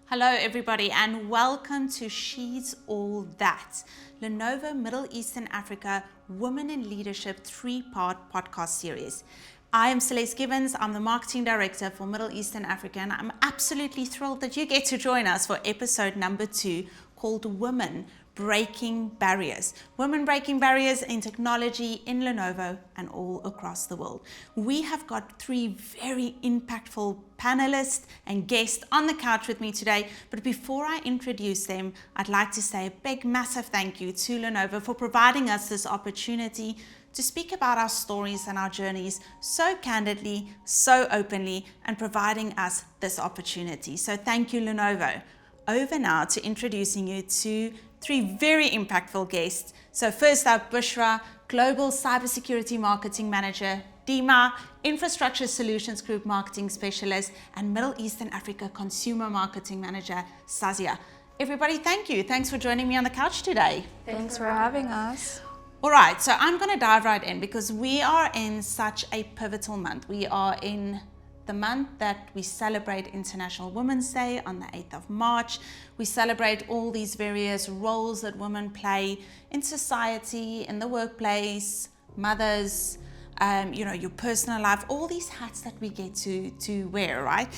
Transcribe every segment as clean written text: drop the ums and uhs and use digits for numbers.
Hello everybody and welcome to She's All That, Lenovo Middle East and Africa Women in Leadership 3-part podcast series. I am Celeste Gibbens, I'm the Marketing Director for Middle East and Africa, and I'm absolutely thrilled that you get to join us for episode number 2 called Women Breaking Barriers. Women breaking barriers in technology in Lenovo and all across the world. We have got 3 very impactful panelists and guests on the couch with me today. But before I introduce them, I'd like to say a big, massive thank you to Lenovo for providing us this opportunity to speak about our stories and our journeys so candidly, so openly, and providing us this opportunity. So thank you, Lenovo. Over now to introducing you to 3 very impactful guests. So first up, Bushra, Global Cybersecurity Marketing Manager, Deema, Infrastructure Solutions Group Marketing Specialist, and Middle East and Africa Consumer Marketing Manager, Sazia. Everybody, thank you. Thanks for joining me on the couch today. Thanks for having us. All right, so I'm going to dive right in because we are in such a pivotal month. We are in the month that we celebrate International Women's Day on the 8th of March. We celebrate all these various roles that women play in society, in the workplace, mothers, your personal life, all these hats that we get to wear, right?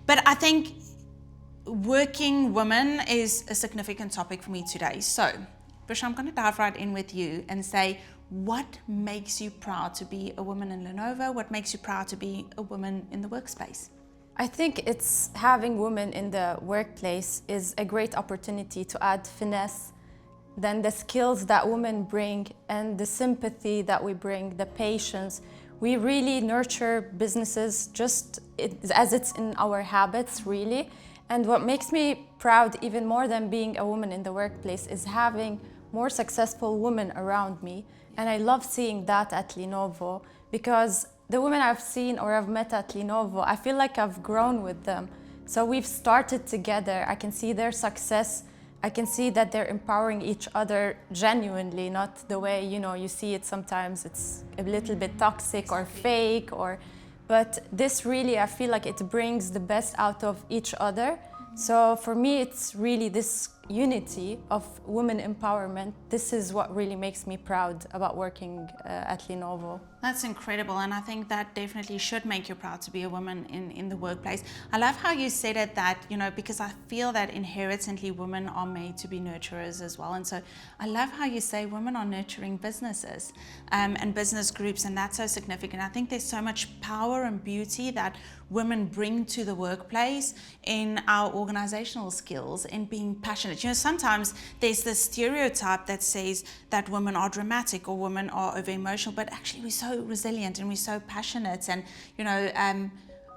But I think working women is a significant topic for me today. So, Bushra, I'm going to dive right in with you and say, what makes you proud to be a woman in Lenovo? What makes you proud to be a woman in the workspace? I think it's having women in the workplace is a great opportunity to add finesse, then the skills that women bring and the sympathy that we bring, the patience. We really nurture businesses as it's in our habits, really. And what makes me proud even more than being a woman in the workplace is having more successful women around me. And I love seeing that at Lenovo because the women I've seen or I've met at Lenovo, I feel like I've grown with them. So we've started together. I can see their success. I can see that they're empowering each other genuinely, not the way, you see it sometimes. It's a little bit toxic or fake but this really, I feel like it brings the best out of each other. So for me, it's really this unity of women empowerment. This is what really makes me proud about working at Lenovo. That's incredible, and I think that definitely should make you proud to be a woman in the workplace. I love how you said it that, because I feel that inherently women are made to be nurturers as well. And so I love how you say women are nurturing businesses and business groups, and that's so significant. I think there's so much power and beauty that women bring to the workplace in our organizational skills, in being passionate. Sometimes there's this stereotype that says that women are dramatic or women are over emotional, but actually we're so resilient and we're so passionate. And,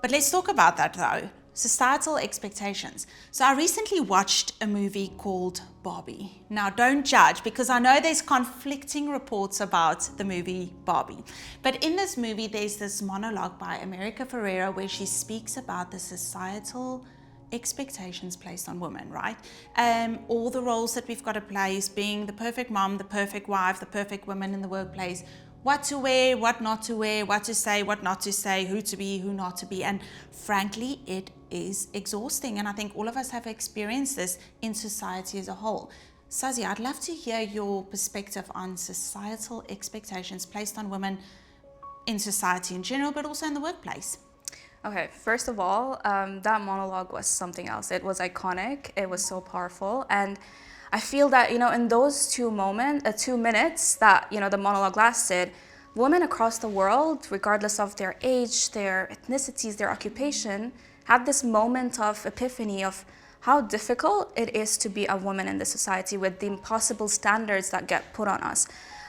but let's talk about that though. Societal expectations. So I recently watched a movie called Barbie. Now don't judge because I know there's conflicting reports about the movie Barbie. But in this movie, there's this monologue by America Ferrera where she speaks about the societal expectations placed on women, right? All the roles that we've got to play is being the perfect mom, the perfect wife, the perfect woman in the workplace, what to wear, what not to wear, what to say, what not to say, who to be, who not to be. And frankly, it is exhausting. And I think all of us have experienced this in society as a whole. Sazia, I'd love to hear your perspective on societal expectations placed on women in society in general, but also in the workplace. Okay, first of all, that monologue was something else. It was iconic. It was so powerful. And I feel that, in those 2 minutes that, the monologue lasted, women across the world, regardless of their age, their ethnicities, their occupation, had this moment of epiphany of how difficult it is to be a woman in this society with the impossible standards that get put on us.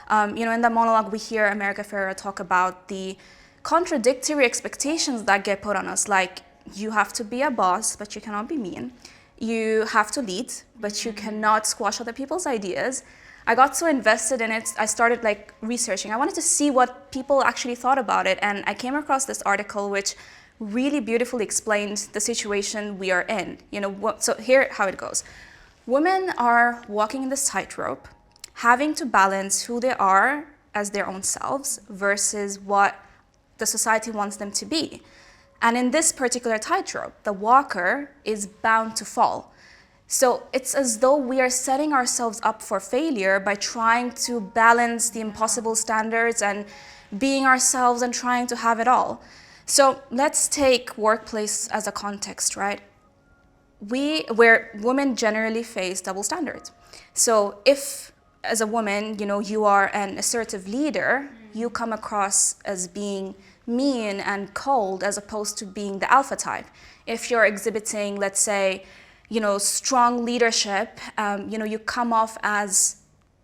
In the monologue, we hear America Ferrera talk about the contradictory expectations that get put on us, like you have to be a boss, but you cannot be mean. You have to lead, but you cannot squash other people's ideas. I got so invested in it, I started researching. I wanted to see what people actually thought about it, and I came across this article which really beautifully explained the situation we are in. So here how it goes. Women are walking in this tightrope, having to balance who they are as their own selves versus what the society wants them to be. And in this particular tightrope, the walker is bound to fall. So it's as though we are setting ourselves up for failure by trying to balance the impossible standards and being ourselves and trying to have it all. So let's take workplace as a context, right? Where women generally face double standards. So if, as a woman, you are an assertive leader, you come across as being mean and cold as opposed to being the alpha type. If you're exhibiting, let's say, strong leadership, you come off as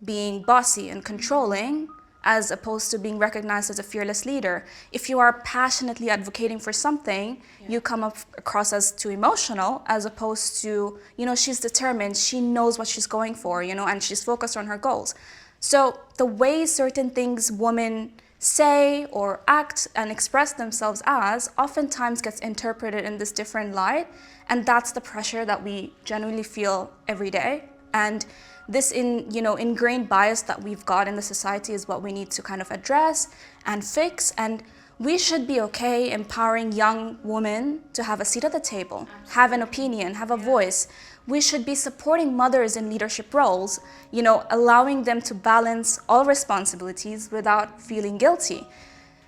being bossy and controlling as opposed to being recognized as a fearless leader. If you are passionately advocating for something, you come across as too emotional as opposed to, she's determined, she knows what she's going for, and she's focused on her goals. So the way certain things women say or act and express themselves as oftentimes gets interpreted in this different light, and that's the pressure that we genuinely feel every day. And this ingrained bias that we've got in the society is what we need to kind of address and fix. And we should be okay empowering young women to have a seat at the table, have an opinion, have a voice. We should be supporting mothers in leadership roles, allowing them to balance all responsibilities without feeling guilty.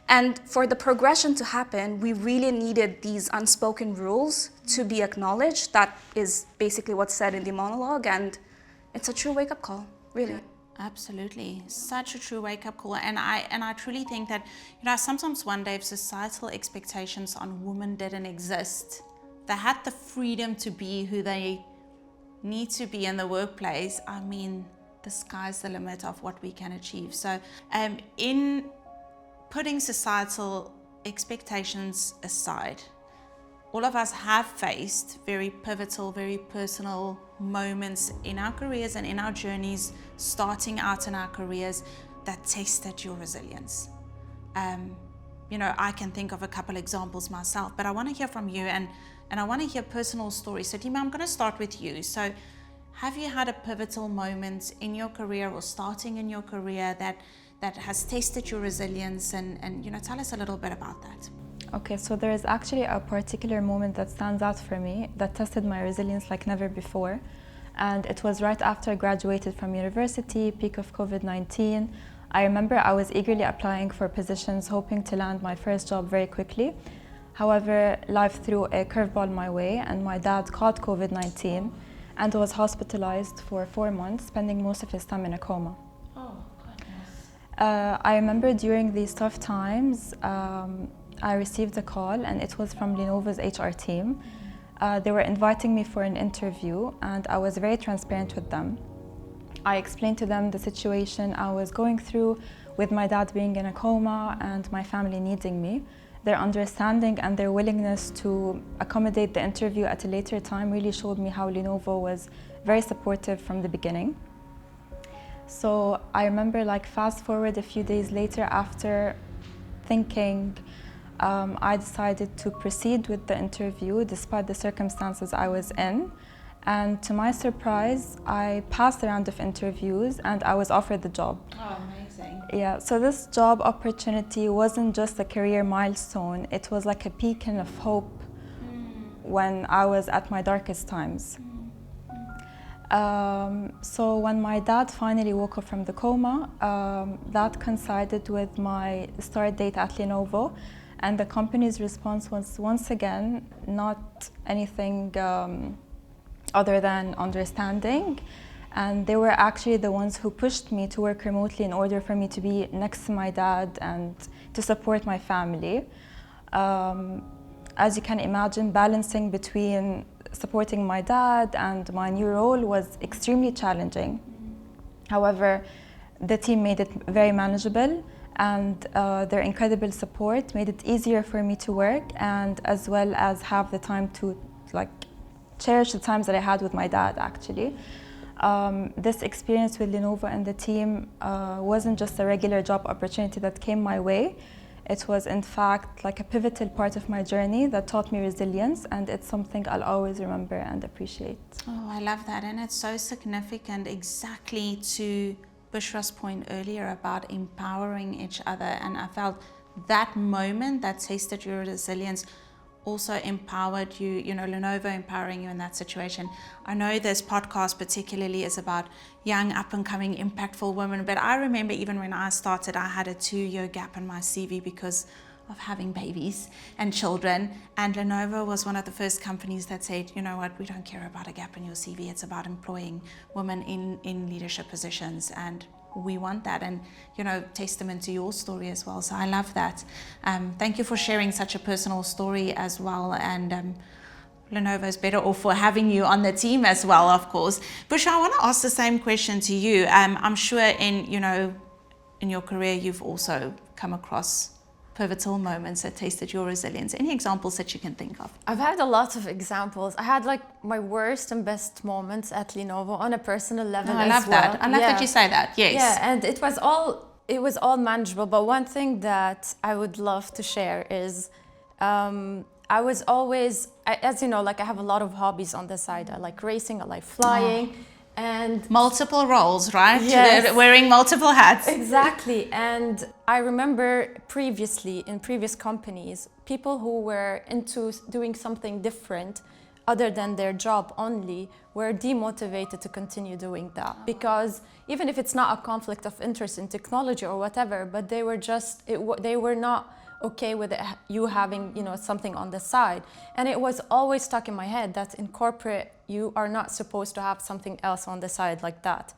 And for the progression to happen, we really needed these unspoken rules to be acknowledged. That is basically what's said in the monologue, and it's a true wake-up call, really. Absolutely, such a true wake-up call. And I truly think that, I sometimes wonder if societal expectations on women didn't exist. They had the freedom to be who they need to be in the workplace. I mean, the sky's the limit of what we can achieve. So in putting societal expectations aside, all of us have faced very pivotal, very personal moments in our careers and in our journeys, starting out in our careers, that tested your resilience. I can think of a couple examples myself, but I want to hear from you and I want to hear personal stories. So Deema, I'm going to start with you. So have you had a pivotal moment in your career or starting in your career that has tested your resilience, and tell us a little bit about that. Okay, so there is actually a particular moment that stands out for me that tested my resilience like never before. And it was right after I graduated from university, peak of COVID-19. I remember I was eagerly applying for positions, hoping to land my first job very quickly. However, life threw a curveball my way, and my dad caught COVID-19 and was hospitalized for 4 months, spending most of his time in a coma. I remember during these tough times, I received a call, and it was from Lenovo's HR team. They were inviting me for an interview, and I was very transparent with them. I explained to them the situation I was going through with my dad being in a coma and my family needing me. Their understanding and their willingness to accommodate the interview at a later time really showed me how Lenovo was very supportive from the beginning. So I remember, fast forward a few days later, after thinking, I decided to proceed with the interview despite the circumstances I was in. And to my surprise, I passed a round of interviews and I was offered the job. Oh, amazing. Yeah, so this job opportunity wasn't just a career milestone, it was like a beacon of hope when I was at my darkest times. So when my dad finally woke up from the coma, that coincided with my start date at Lenovo, and the company's response was once again not anything other than understanding, and they were actually the ones who pushed me to work remotely in order for me to be next to my dad and to support my family. As you can imagine, balancing between supporting my dad and my new role was extremely challenging. However, the team made it very manageable, and their incredible support made it easier for me to work, and as well as have the time to cherish the times that I had with my dad, actually. This experience with Lenovo and the team wasn't just a regular job opportunity that came my way. It was, in fact, a pivotal part of my journey that taught me resilience, and it's something I'll always remember and appreciate. Oh, I love that, and it's so significant, exactly to Bushra's point earlier about empowering each other. And I felt that moment that tasted your resilience also empowered you, Lenovo empowering you in that situation. I know this podcast particularly is about young, up-and-coming, impactful women, but I remember even when I started, I had a 2-year gap in my CV because of having babies and children, and Lenovo was one of the first companies that said, you know what, we don't care about a gap in your CV, it's about employing women in leadership positions, and we want that. And testament to your story as well, so I love that. Thank you for sharing such a personal story as well, and Lenovo's better off for having you on the team as well, of course. Bushra, I want to ask the same question to you. I'm sure in your career you've also come across pivotal moments that tested your resilience. Any examples that you can think of? I've had a lot of examples. I had like my worst and best moments at Lenovo on a personal level as well. I love that. I love that you say that. Yes. Yeah, and it was all manageable. But one thing that I would love to share is I was always, as you know, like I have a lot of hobbies on the side. I like racing, I like flying. And multiple roles, right? Yes. Wearing multiple hats. Exactly. And I remember previously in previous companies, people who were into doing something different other than their job only were demotivated to continue doing that, because even if it's not a conflict of interest in technology or whatever, but they were just, they were not okay with you having something on the side. And it was always stuck in my head that in corporate you are not supposed to have something else on the side like that.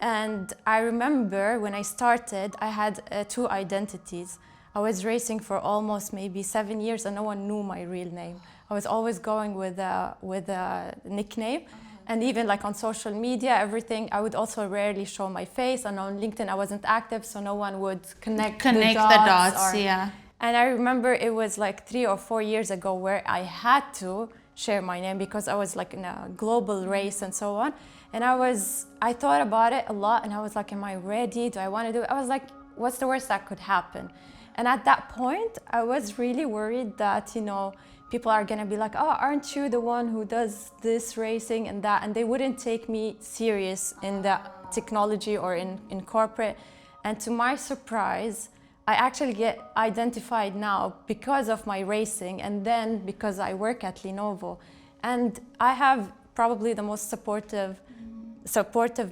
And I remember when I started, I had 2 identities. I was racing for almost maybe 7 years and no one knew my real name. I was always going with a nickname. And even like on social media, everything, I would also rarely show my face. And on LinkedIn, I wasn't active, so no one would connect the dots. Yeah. And I remember it was like 3 or 4 years ago where I had to share my name because I was like in a global race and so on. And I thought about it a lot and I was like, am I ready? Do I want to do it? I was like, what's the worst that could happen? And at that point, I was really worried that, people are gonna be like, oh, aren't you the one who does this racing and that? And they wouldn't take me serious in the technology or in corporate. And to my surprise, I actually get identified now because of my racing and then because I work at Lenovo. And I have probably the most supportive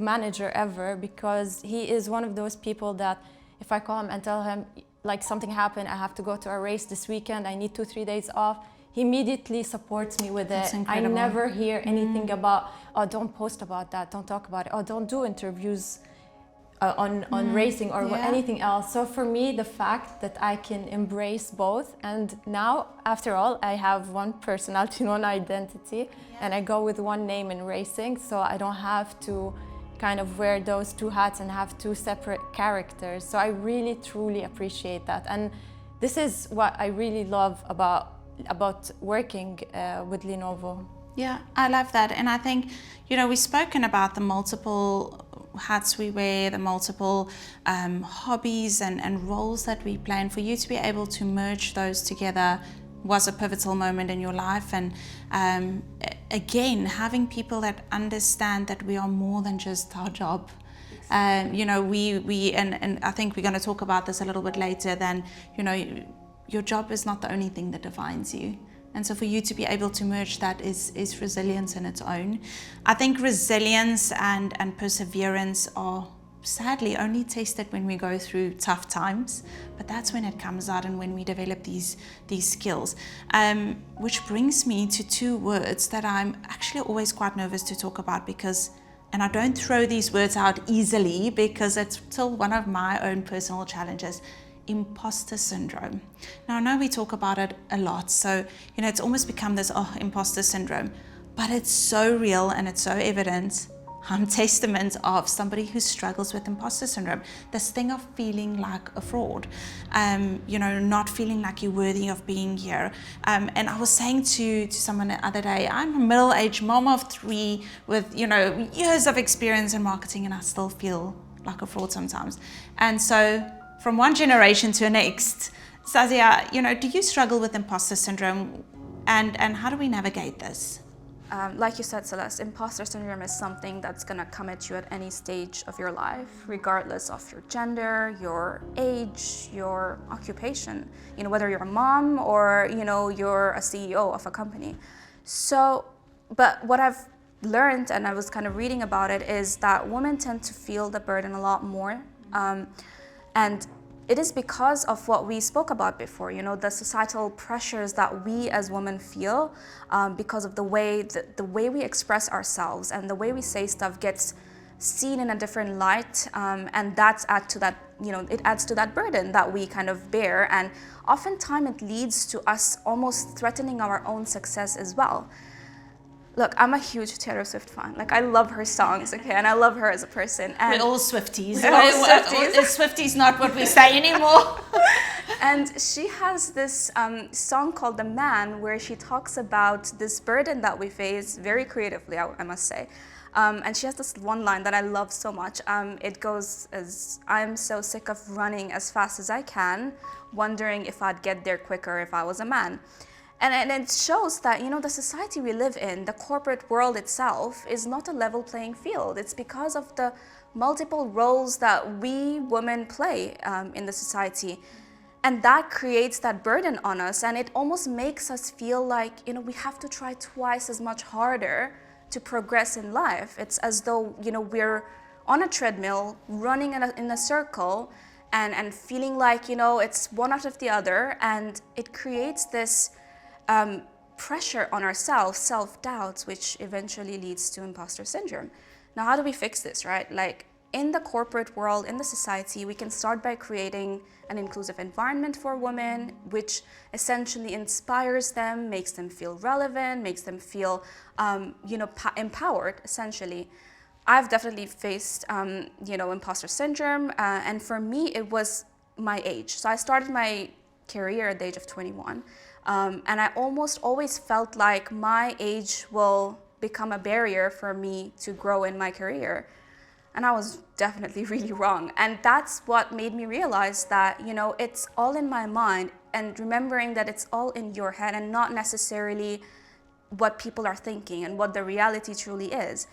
manager ever, because he is one of those people that if I call him and tell him like something happened, I have to go to a race this weekend, I need 2-3 days off, he immediately supports me with it. I never hear anything about, oh, don't post about that, don't talk about it, oh, don't do interviews on racing or anything else. So for me, the fact that I can embrace both, and now after all I have one personality, one identity, and I go with one name in racing, so I don't have to kind of wear those 2 hats and have 2 separate characters. So I really truly appreciate that, and this is what I really love about working with Lenovo. Yeah, I love that. And I think, we've spoken about the multiple hats we wear, the multiple hobbies and roles that we play, and for you to be able to merge those together was a pivotal moment in your life. And again, having people that understand that we are more than just our job. We and I think we're going to talk about this a little bit later, then, your job is not the only thing that defines you. And so for you to be able to merge that is resilience in its own. I think resilience and perseverance are sadly only tested when we go through tough times, but that's when it comes out and when we develop these skills. Which brings me to 2 words that I'm actually always quite nervous to talk about, because, and I don't throw these words out easily because it's still one of my own personal challenges. Imposter syndrome. Now I know we talk about it a lot, so it's almost become this imposter syndrome, but it's so real and it's so evident. I'm testament of somebody who struggles with imposter syndrome, this thing of feeling like a fraud, not feeling like you're worthy of being here. And I was saying to someone the other day, I'm a middle-aged mom of 3 with years of experience in marketing, and I still feel like a fraud sometimes. And so from one generation to the next, Sazia, do you struggle with imposter syndrome, and how do we navigate this? Like you said, Celeste, imposter syndrome is something that's going to come at you at any stage of your life, regardless of your gender, your age, your occupation, whether you're a mom or, you're a CEO of a company. So, but what I've learned, and I was kind of reading about it, is that women tend to feel the burden a lot more. And it is because of what we spoke about before, the societal pressures that we as women feel because of the way we express ourselves and the way we say stuff gets seen in a different light, and it adds to that burden that we kind of bear, and oftentimes it leads to us almost threatening our own success as well. Look, I'm a huge Taylor Swift fan. Like, I love her songs, okay, and I love her as a person. And we're all Swifties. Swifties not what we say anymore. And she has this song called "The Man," where she talks about this burden that we face very creatively, I must say. And she has this one line that I love so much. It goes as, "I'm so sick of running as fast as I can, wondering if I'd get there quicker if I was a man." And it shows that, the society we live in, the corporate world itself, is not a level playing field. It's because of the multiple roles that we women play in the society. And that creates that burden on us, and it almost makes us feel like, we have to try twice as much harder to progress in life. It's as though, we're on a treadmill, running in a circle, and feeling like, it's one out of the other, and it creates this pressure on ourselves, self-doubts, which eventually leads to imposter syndrome. Now, how do we fix this, right? Like, in the corporate world, in the society, we can start by creating an inclusive environment for women, which essentially inspires them, makes them feel relevant, makes them feel, empowered, essentially. I've definitely faced, imposter syndrome, and for me, it was my age. So I started my career at the age of 21. And I almost always felt like my age will become a barrier for me to grow in my career. And I was definitely really wrong. And that's what made me realize that, it's all in my mind, and remembering that it's all in your head and not necessarily what people are thinking and what the reality truly is.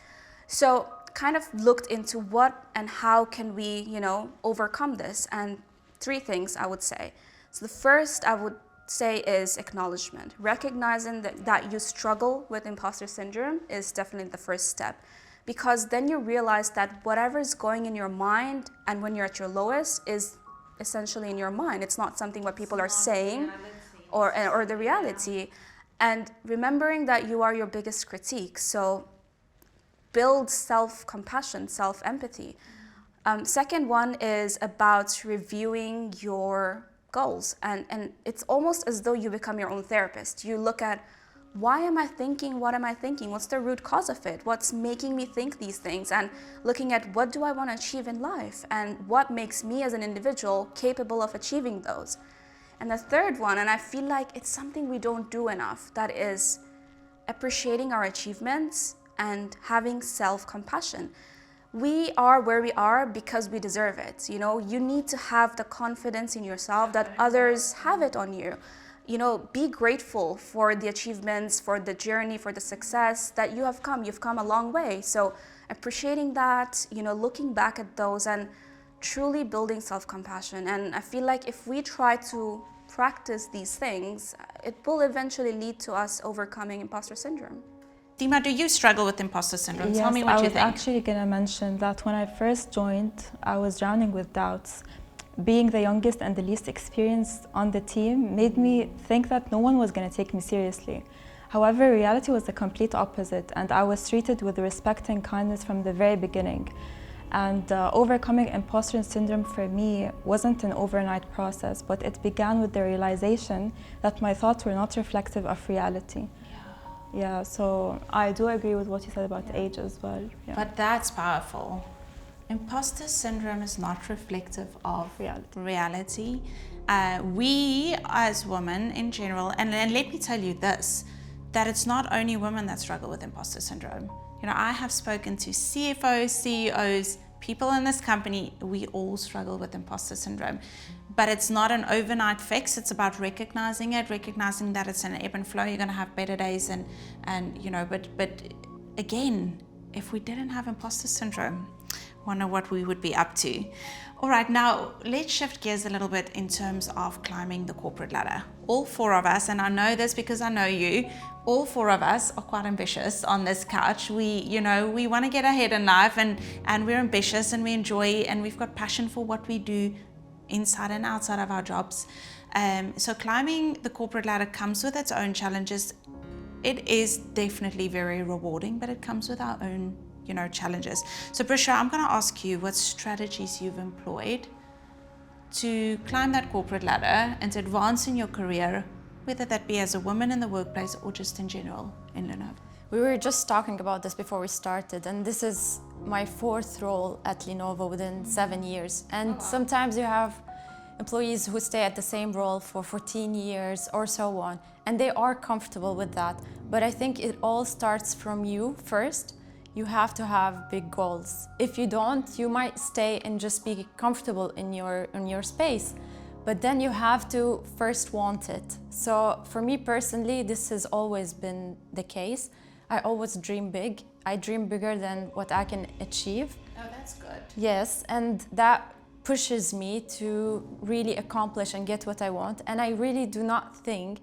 So kind of looked into what and how can we, overcome this. And 3 things I would say. So the first I would say is acknowledgement. Recognizing that you struggle with imposter syndrome is definitely the first step, because then you realize that whatever is going in your mind and when you're at your lowest is essentially in your mind. It's not something what people are saying or the reality. And remembering that you are your biggest critique. So build self-compassion, self-empathy. Second one is about reviewing your goals, and it's almost as though you become your own therapist. You look at, why am I thinking what am I thinking? What's the root cause of it? What's making me think these things? And looking at, what do I want to achieve in life, and what makes me as an individual capable of achieving those. And the third one, and I feel like it's something we don't do enough, that is appreciating our achievements and having self-compassion. We are where we are because we deserve it. You need to have the confidence in yourself that others have it on you. Be grateful for the achievements, for the journey, for the success that you have come. You've come a long way. So appreciating that, looking back at those and truly building self-compassion. And I feel like if we try to practice these things, it will eventually lead to us overcoming imposter syndrome. Deema, do you struggle with imposter syndrome? Yes, Tell me what you think. I was actually going to mention that when I first joined, I was drowning with doubts. Being the youngest and the least experienced on the team made me think that no one was going to take me seriously. However, reality was the complete opposite, and I was treated with respect and kindness from the very beginning. And overcoming imposter syndrome for me wasn't an overnight process, but it began with the realization that my thoughts were not reflective of reality. Yeah, so I do agree with what you said about age as well. Yeah. But that's powerful. Imposter syndrome is not reflective of reality. We as women in general, and let me tell you this, that it's not only women that struggle with imposter syndrome. I have spoken to CFOs, CEOs, people in this company, we all struggle with imposter syndrome, but it's not an overnight fix. It's about recognizing that it's an ebb and flow. You're going to have better days, and you know, but again, if we didn't have imposter syndrome, wonder what we would be up to. All right, now let's shift gears a little bit in terms of climbing the corporate ladder. All four of us, and I know this because I know you, all four of us are quite ambitious on this couch. We want to get ahead in life, and we're ambitious, and we enjoy, and we've got passion for what we do inside and outside of our jobs. So climbing the corporate ladder comes with its own challenges. It is definitely very rewarding, but it comes with our own challenges. So Bushra, I'm going to ask you what strategies you've employed to climb that corporate ladder and to advance in your career, whether that be as a woman in the workplace or just in general in Lenovo. We were just talking about this before we started, and this is my 4th role at Lenovo within 7 years. And sometimes you have employees who stay at the same role for 14 years or so on, and they are comfortable with that. But I think it all starts from you first. You have to have big goals. If you don't, you might stay and just be comfortable in your space. But then you have to first want it. So for me personally, this has always been the case. I always dream big. I dream bigger than what I can achieve. Oh, that's good. Yes, and that pushes me to really accomplish and get what I want. And I really do not think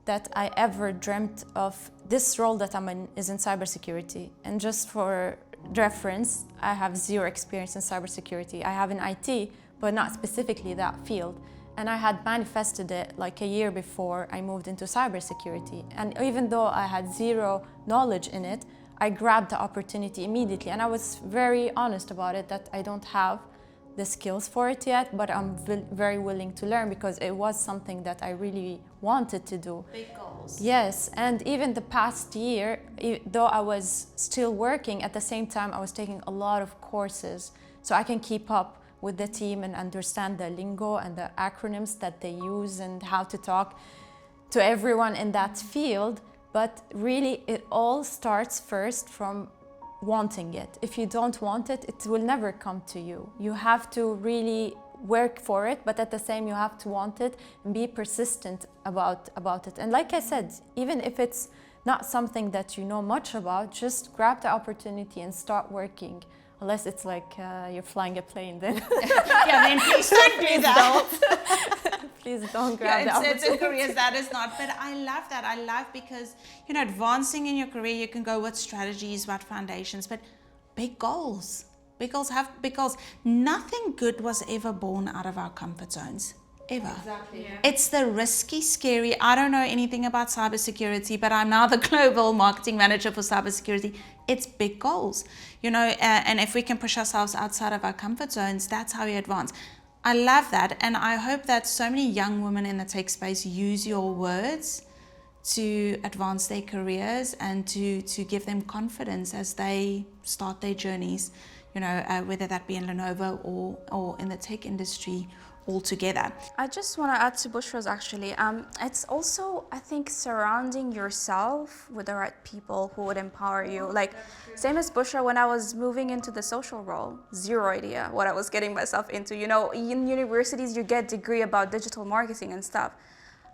that I ever dreamt of this role that I'm in is in cybersecurity. And just for reference, I have 0 experience in cybersecurity. I have in IT, but not specifically that field. And I had manifested it like a year before I moved into cybersecurity. And even though I had 0 knowledge in it, I grabbed the opportunity immediately. And I was very honest about it, that I don't have the skills for it yet, but I'm very willing to learn because it was something that I really wanted to do. Big goals. Yes, and even the past year, though I was still working, at the same time I was taking a lot of courses so I can keep up with the team and understand the lingo and the acronyms that they use and how to talk to everyone in that field. But really, it all starts first from wanting it. If you don't want it, it will never come to you. You have to really work for it, but at the same you have to want it and be persistent about it. And like I said, even if it's not something that you know much about, just grab the opportunity and start working. Unless it's like you're flying a plane, then yeah, then please don't do that. Please don't grab the opportunity. It's careers that is not. But I love that. I love because advancing in your career, you can go with strategies, what foundations, but big goals. Big goals have big goals. Nothing good was ever born out of our comfort zones. Ever. Exactly. Yeah. It's the risky, scary. I don't know anything about cybersecurity, but I'm now the global marketing manager for cybersecurity. It's big goals, and if we can push ourselves outside of our comfort zones, that's how we advance. I love that, and I hope that so many young women in the tech space use your words to advance their careers and to give them confidence as they start their journeys, whether that be in Lenovo or in the tech industry altogether. I just want to add to Bushra's actually. It's also, I think, surrounding yourself with the right people who would empower you. Like, same as Bushra, when I was moving into the social role, 0 idea what I was getting myself into. In universities, you get degree about digital marketing and stuff.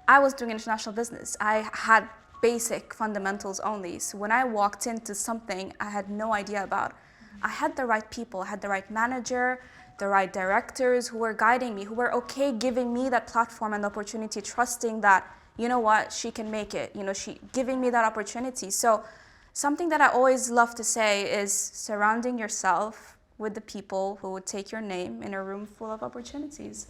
I was doing international business. I had basic fundamentals only. So when I walked into something I had no idea about, I had the right people, I had the right manager, the right directors who were guiding me, who were okay giving me that platform and opportunity, trusting that, she can make it, she giving me that opportunity. So something that I always love to say is surrounding yourself with the people who would take your name in a room full of opportunities.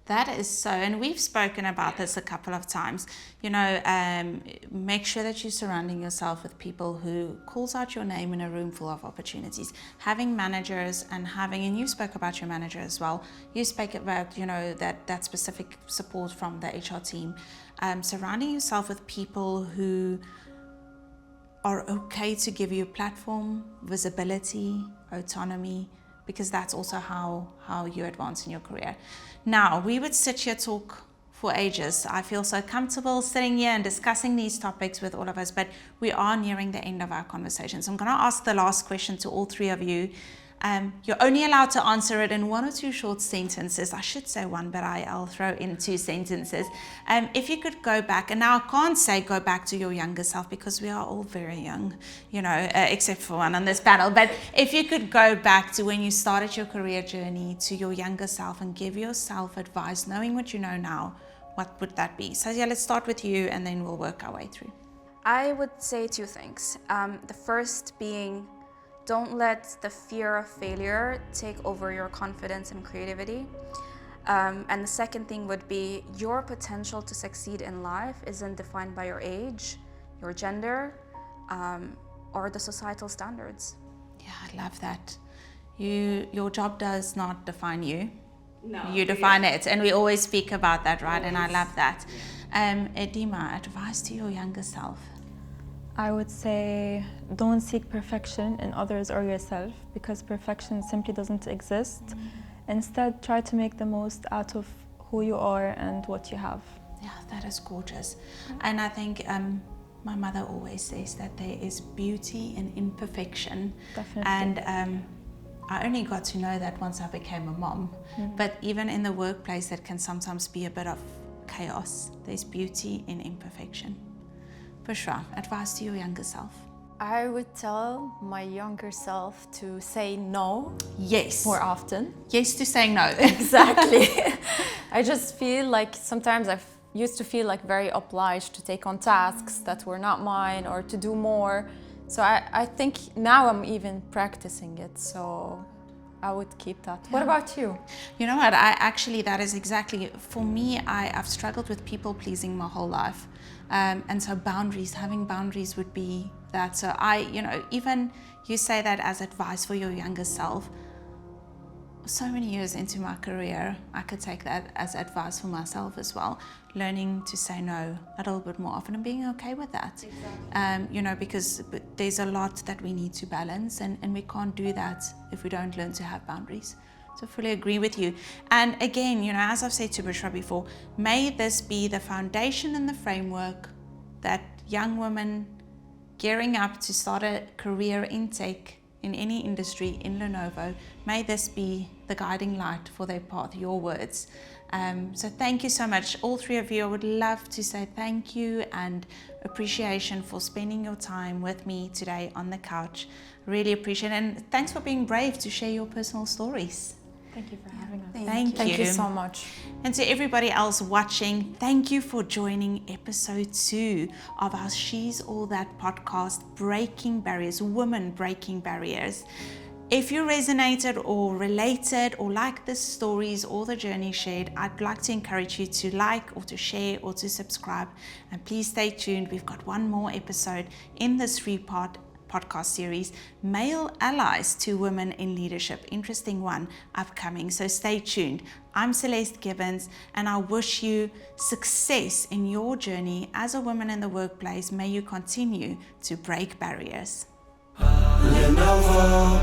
That is so, and we've spoken about this a couple of times. Make sure that you're surrounding yourself with people who calls out your name in a room full of opportunities. Having managers and you spoke about your manager as well. You spoke about, that specific support from the HR team. Surrounding yourself with people who are okay to give you a platform, visibility, autonomy, because that's also how you advance in your career. Now, we would sit here talk for ages. I feel so comfortable sitting here and discussing these topics with all of us, but we are nearing the end of our conversation. So I'm going to ask the last question to all three of you. You're only allowed to answer it in 1 or 2 short sentences. I should say one, but I'll throw in 2 sentences. If you could go back, and now I can't say go back to your younger self because we are all very young, except for one on this panel. But if you could go back to when you started your career journey to your younger self and give yourself advice, knowing what you know now, what would that be? Sazia, let's start with you and then we'll work our way through. I would say 2 things. The first being, don't let the fear of failure take over your confidence and creativity. And the second thing would be, your potential to succeed in life isn't defined by your age, your gender, or the societal standards. Yeah, I love that. Your job does not define you. No. You define it. And we always speak about that, right? And I love that. Deema, advice to your younger self. I would say don't seek perfection in others or yourself, because perfection simply doesn't exist. Instead, try to make the most out of who you are and what you have. Yeah, that is gorgeous. And I think my mother always says that there is beauty in imperfection. Definitely. And I only got to know that once I became a mom. But even in the workplace, that can sometimes be a bit of chaos. There's beauty in imperfection. Bushra, advice to your younger self. I would tell my younger self to say no Yes. more often. Yes to saying no. Exactly. I just feel like sometimes I used to feel like very obliged to take on tasks that were not mine or to do more. So I think now I'm even practicing it. So I would keep that. What about you? You know what, that is exactly, for me, I've struggled with people pleasing my whole life. And so having boundaries would be that. So even you say that as advice for your younger self. So many years into my career, I could take that as advice for myself as well. Learning to say no a little bit more often and being okay with that. Exactly. Because there's a lot that we need to balance and we can't do that if we don't learn to have boundaries. So I fully agree with you. And again, as I've said to Bushra before, may this be the foundation and the framework that young women gearing up to start a career in tech in any industry in Lenovo, may this be the guiding light for their path, your words. So thank you so much. All 3 of you, I would love to say thank you and appreciation for spending your time with me today on the couch. Really appreciate it. And thanks for being brave to share your personal stories. Thank you for having us. Thank you so much. And to everybody else watching, thank you for joining episode 2 of our She's All That podcast, Breaking Barriers, Women Breaking Barriers. If you resonated or related or like the stories or the journey shared, I'd like to encourage you to like or to share or to subscribe. And please stay tuned. We've got one more episode in this 3-part podcast series, Male Allies to Women in Leadership. Interesting one upcoming, so stay tuned. I'm Celeste Gibbens and I wish you success in your journey as a woman in the workplace. May you continue to break barriers. Lenovo.